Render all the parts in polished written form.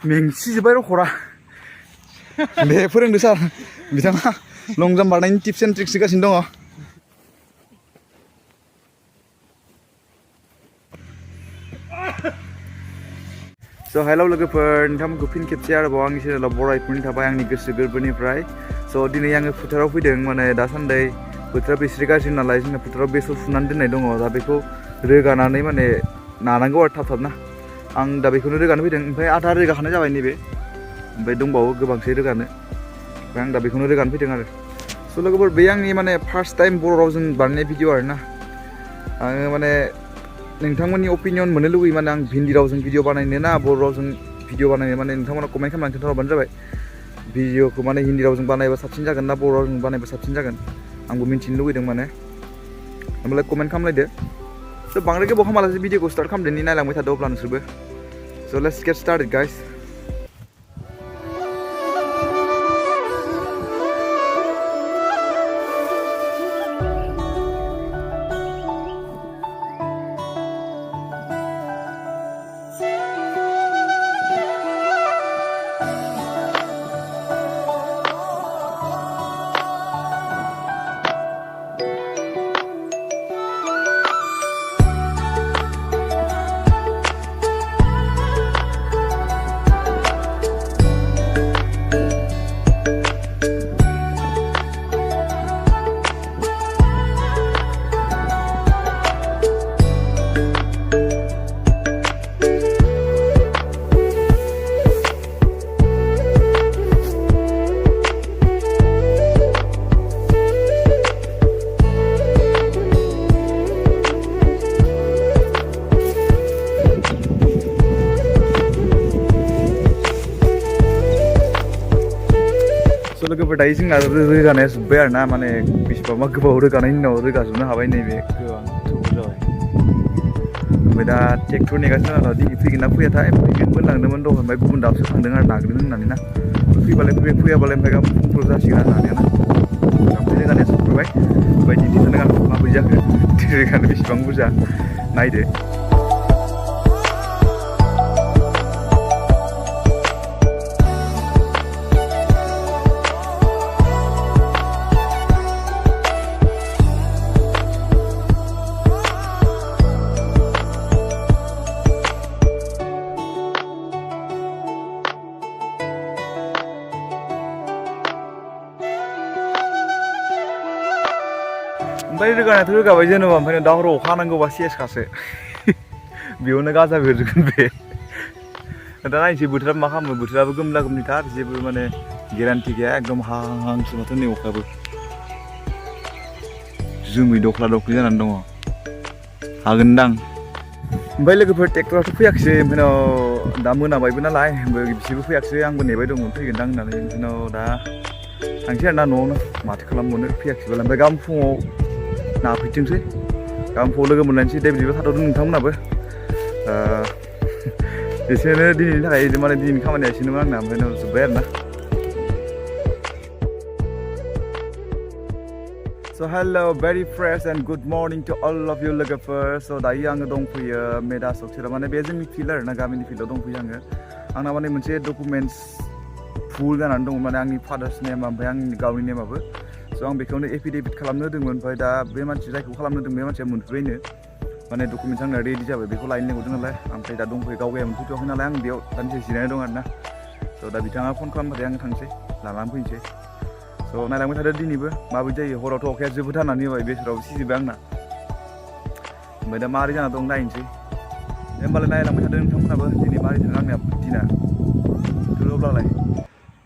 मेंसिजोब्बाय र' खरा दे फोरोंदो सार बिथाङा लं जाम्प बारनायनि टिप्स एन्ड ट्रिक्स होगासिनो दङ स' हेल' लोगोफोर नोंथांमोनखौ फिन खेबसे आरोबाव आंनि चेनेलाव बरायफिननाय थाबाय आंनि गोसो गोरबोनिफ्राय स' दिनै आङो फोथाराव फैदों माने दासान्दि बोथोरा बेसे गाज्रि नालाय जोंना फोथाराव बेसर फुनानै दोननाय दङ दा बेखौ रोगानानै माने नानांगौ आरो थाब थाबना आं दा बेखौनो रोगानो फैदों ओमफ्राय आधा रोगाखानाय जाबाय नैबे ओमफ्राय दंबावो गोबांसै रोगानो ओमफ्राय आं दा बेखौनो रोगानो फैदों आरो स' लोगोफोर बे आंनि माने फार्स्ट टाइम बर' रावजों बानायनाय भिडिअ आरोना आङो माने नोंथांमोननि अपिनियन मोननो लुगैयो माने आं हिन्दी रावजों भिडिअ बानायनो ना बर' रावजों भिडिअ बानायनो माने नोंथांमोना कमेन्ट खालामनानै खोन्थाहरबानो जाबाय भिडिअखौ माने हिन्दी रावजों बानायबा साबसिन जागोन ना बर' रावजों बानायबा साबसिन जागोन आंबो मिन्थिनो लुगैदों माने होमबालाय कमेन्ट खालामलायदो स' बांद्राय गोबाव खालामालासे भिडिअखौ स्टार्ट खालामदोनि नायलांबाय थादो अब्ला नोंसोरबो स' लेट्स गेट स्टार्टेड गाइस लोगोफोर दायो जोंना रोगानाया जोब्बाय आरो ना माने बेसेबांबा गोबाव रोगानायनि उनाव रोगाजोबनो हाबाय नैबे गोबां गोबाव जाबाय ओमफ्राय दा ट्रेक्टर नेगासिनो आरो दिनै फैगोन ना फैयाथाय फैगोनबो लांदोंमोन दहाय ओमफ्राय गुबुन दाबसे थांदों आरो नागिरनो होननानै ना फैबालाय फैयाबालाय ओमफ्राय गाबोन फुंफ्राव जासिगोन आरो नानिया ना ओमफ्राय रोगानाया जोबबाय ओमफ्राय दिन्थिखानो आं माबोरै जाखो रोगानो बेसेबां बुरजा नायदो ओमफ्राय रोगानायाथ' रोगाबाय जेनेबा ओमफ्राय दा हराव अखा हानांगौबा सेसखासो बेयावनो गाजा बेरजोबगोन बे दा नायनोसै बोथोरा मा खालामो बोथोराबो गोमला गोमलिथार जेबो माने गेरान्टि गैया एकदम हाहांसो माथो नै अखाबो जोमै दख्ला दख्लि जानानै दङ हागोनदां ओमफ्राय लोगोफोर ट्रेक्टराथ' फैयाखिसै ओमफ्राय दा मोनाबायबो नालाय बिसोरबो फैयाखिसै आंबो नेबाय दंमोन फैगोनदां होननानै ओमफ्राय दा थांसै आरो ना न'आवनो माथो खालामबावनो फैयाखिसैबालाय ओमफ्राय गाबोन फुङाव नाफैथोंसै गाबोन फुङाव लोगो मोनलायनोसै दे बिदिबा थाथ'दों नोंथांमोनाबो एसेनो दिनैनि थाखाय माने दिनैनि खामानिया एसेनोमोन आंना ओमफ्राय जोब्बाय आरो ना स' हेल' very fresh and good morning to all of you लोगोफोर स' दायो आङो दंफैयो मेदा सखसेराव माने बे जोंनि फिल्ड आरो ना गामिनि फिल्डआव दंफैयो आङो आंना माने मोनसे डकुमेन्टस फुल जानानै दङ माने आंनि फादार्स नेम ओमफ्राय आंनि गावनि नेमाबो स' आं बेखौनो एफिडेभिट खालामनो होदोंमोन ओमफ्राय दा बे मानसि जायखौ खालामनो होदों बे मानसिया मोनफैबायनो माने डकुमेन्टस आंना रेडि जाबाय बेखौ लायनो लिंहरदों नालाय ओमफ्राय दा दंफैयो गावगाया मोनफैथ'वाखै नालाय आं बेयाव दानसे जिरायना दं आरो ना स' दा बिथाङा फन खालामबाथाय आं थांसै लानानै फैनोसै स' नायलांबाय थादो दिनैबो माबायदि जायो हरावथ' अखाया जोबोद हानानै होबाय बेसरावबो सिजोब्बाय आंना ओमफ्राय दा माबोरै जाना दं नायनोसै दे होमबालाय नायलांबाय थादो नोंथांमोनाबो दिनै माबोरै थाङो आंनिया दिना थोर'ब्लालाय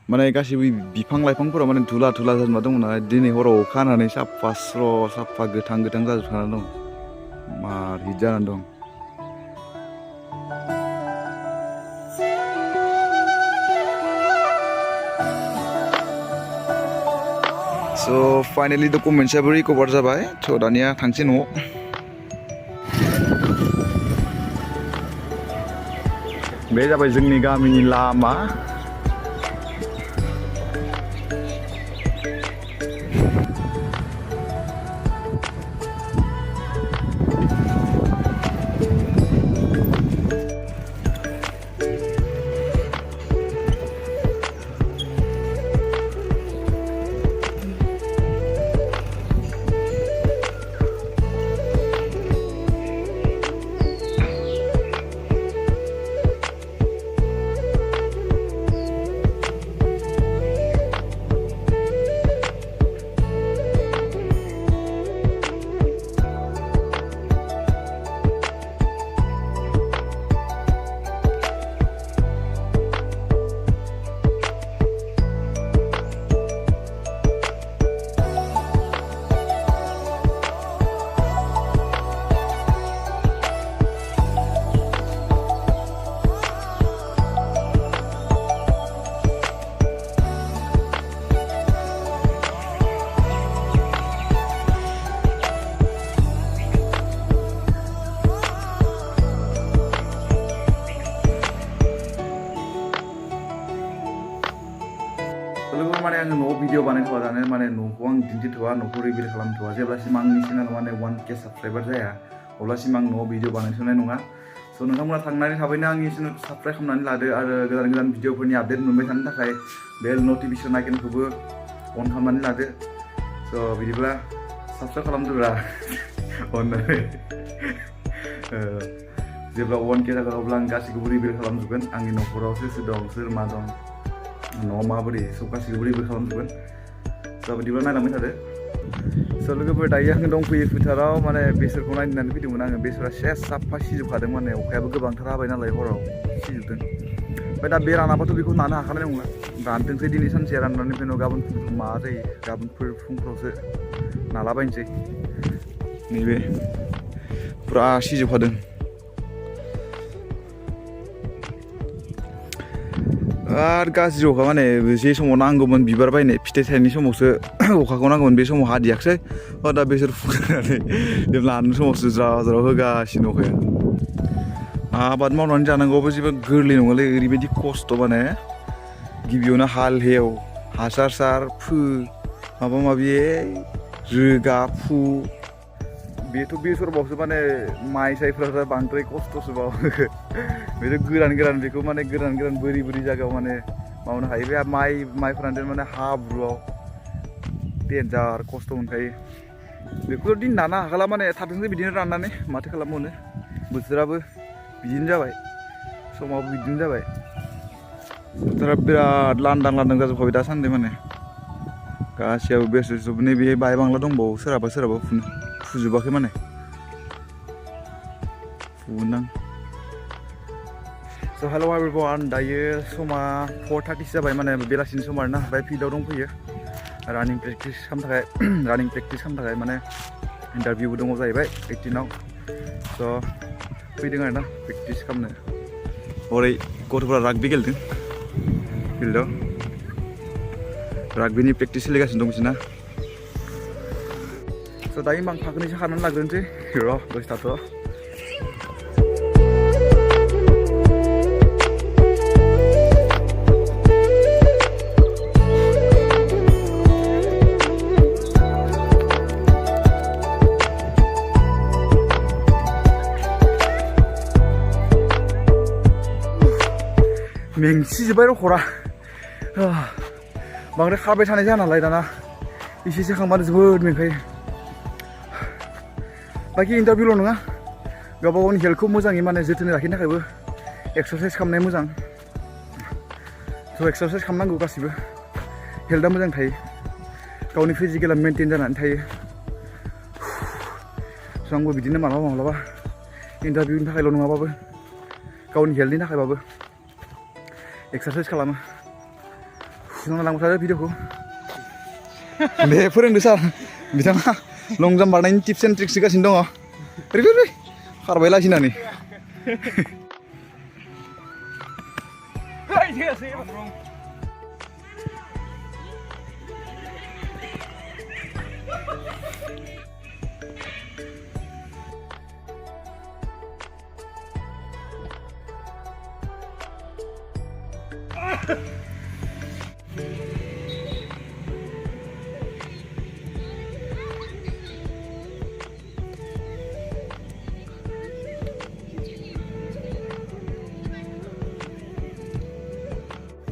माने गासैबो बिफां लाइफांफोराव माने धुला धुला जाजोबना दङ नालाय दिनै हराव अखा हानानै साफा स्र' साफा गोथां गोथां जाजोबखाना दं मार हिट जानानै दं स' फाइनेलि डकुमेन्टसाबो रिकभार जाबाय स' दानिया थांसै न'आव बे जाबाय जोंनि गामिनि लामा लोगोफोर माने आङो न'आव भिडिअ बानायथ'वा दानो माने न'खौ आं दिन्थिथ'वा न'खौ रिभिल खालामथ'वा जेब्लासिम आंनि चेनेल माने 1K साबस्क्राइबार जाया अब्लासिम आं न'आव भिडिअ बानायथ'नाय नङा स' नोंथांमोना थांनानै थाबैनो आंनि चेनेल साबस्क्राइब खालामनानै लादो आरो गोदान गोदान भिडिअफोरनि आपडेट मोनबाय थानो थाखाय बेल नटिफिकेसन आइकनखौबो अन खालामनानै लादो स' बिदिब्ला साबस्क्राइब खालामदोब्रा अननानै जेब्ला 1K जागोन अब्ला आं गासैखौबो रिभिल खालामजोबगोन आंनि न'खराव सोर दं सोर मा दं न'आव माबोरै सब गासैखौबो रिभिल खालामजोबगोन स' बिदिब्ला नायलांबाय थादो स' लोगोफोर दायो आङो दंफैयो फोथाराव माने बेसरखौ नायनानै फैदोंमोन आङो बेसरा सेस साफा सिजोबखादों माने अखायाबो गोबांथार हाबाय नालाय हराव सिजोबदों ओमफ्राय दा बे रानाबाथ' बेखौ नानो हाखानाय नंला रानथोंसै दिनै सानसे राननानै फैनाव गाबोन मा जायो गाबोनफोर फुंफ्रावसो नालाबायनोसै नैबे फुरा सिजोबखादों आरो गाज्रि अखा माने जे समाव नांगौमोन बिबार बायनाय फिथाइ थायनाय समावसो अखाखौ नांगौमोन बे समाव हादियाखसै दा बेसर फुनानै जेब्ला हानो समावसो ज्राव ज्राव होगासिनो अखाया आबाद मावनानै जानांगौबो जेबो गोरलै नङालै ओरैबायदि खस्थ' माने गिबियावनो हाल हेव हासार सार फो माबा माबि रोगा फु बेथ' बेसरबावसो माने माइ साइफ्रा बांद्राय खस्थ'सोबाव बेथ' गोरान बेखौ माने गोरान बोरि जायगायाव माने मावनो हायो बे माइफ्रानो माने हाब्रुआव देन्जार खस्थ' मोनखायो बेखौथ' दिन नानो हाखाला माने थाथोंसै बिदिनो राननानै माथो खालामबावनो बोथोराबो बिदिनो जाबाय समाबो बिदिनो जाबाय बोथोरा बिराद लांदां जाजोबखाबाय दासान्दि माने गासैयाबो बेसर नैबे बाय बांला दंबावो सोरहाबा फुजोबाखै माने फुनां स' हेल' एभ्रिवान दायो समा 4:30 जाबाय माने बेलासिनि सम आरोना ओमफ्राय फिल्डआव दंफैयो रानिं प्रेक्टिस खालामनो थाखाय माने इन्टारभिउबो दङ जाहैबाय 18आव स' फैदों आरोना प्रेक्टिस खालामनो हरै गथ'फोरा राग्बी गेलेदों फिल्डआव राग्बीनि प्रेक्टिस सोलिगासिनो दं बिसोरना स' दायो आं फाखोनैसो खारनानै लाग्रोनोसै र' दसे थाथ' मेंसिजोब्बाय र' खरा बांद्राय खारबाय थानाय जाया नालाय दाना एसेसो खांबानो जोबोद मेंखायो बाखि इन्टारभिउल' नङा गावबा गावनि हेल्थखौ मोजाङै माने जोथोनै लाखिनो थाखायबो एक्सारसाइज खालामनाया मोजां स' एक्सारसाइज खालामनांगौ गासिबो हेल्थआ मोजां थायो गावनि फिजिकेला मेनटेन जानानै थायो स' आंबो बिदिनो मालाबा इन्टारभिउनि थाखायल' नङाबाबो गावनि हेल्थनि थाखायबाबो एक्सारसाइज खालामो नांना लांबाय थादो भिडिअखौ बे फोरोंदो सार बिथाङा लं जाम्प बारनायनि टिप्स एन्ड ट्रिक्स होगासिनो दङ ओरै खारबाय लाजिनानै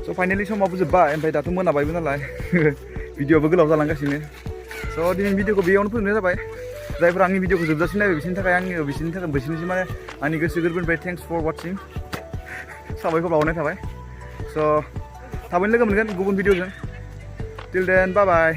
स' फाइनालि समाबो जोब्बाय ओमफ्राय दाथ' मोनाबायबो नालाय भिडिअ'आबो गोलाव जालांगासिनो स' दिनैनि भिडिअ'खौ बेयावनो फोजोबनाय जाबाय जायफोरा आंनि भिडिअ'खौ जोबजासिम नायबाय बिसोरनिसिम माने आंनि गोसो गोरबोनिफ्राय थेंक्स फर वाचिं साबायखर बावहरनाय थाबाय स' थाबैनो लोगो मोनगोन गुबुन भिडिअ'जों टिल देन बाय बाय